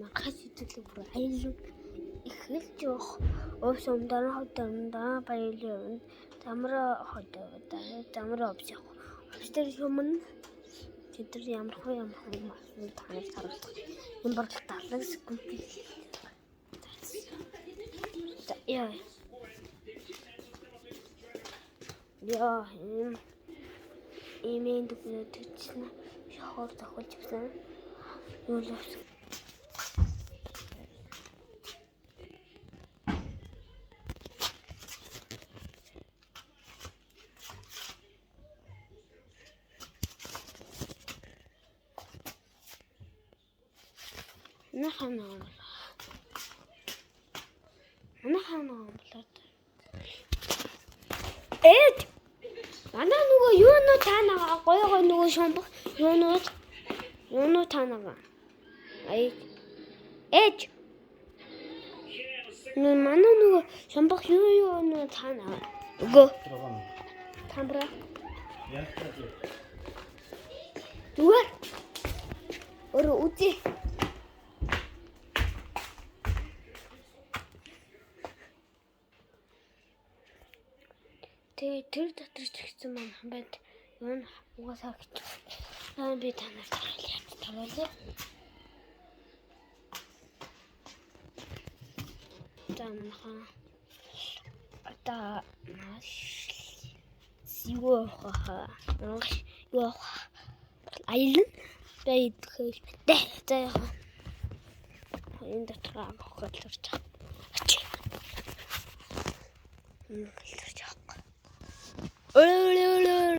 Макас идэл бүр аял ихэл жоох уусамдаа хотондоо баялын тамра хотоо тамра обсох. Тэр юмн тэр ямар танаас харуулдаг. Энэ бол 70 секунд. Яа имэн дүүтчихнэ. Шахор тохолж гисэн. Юу л авсан. Наханаа. Эд манай нөгөө юунуу таанаа гоё нөгөө шомбох юунуу таанаа. Эд манай нөгөө шомбох юунуу таанаа. Өгөө. Тамбра. Зүгээр. Үгүй. Тэр дотор ч гэсэн маань хамбайд юу н угаасаа гэж. Би танаас таруулъя. Танаа маш сивоха. Юу айлн байд хэл битээ. Энэ дотор хөлөрч. Өлөө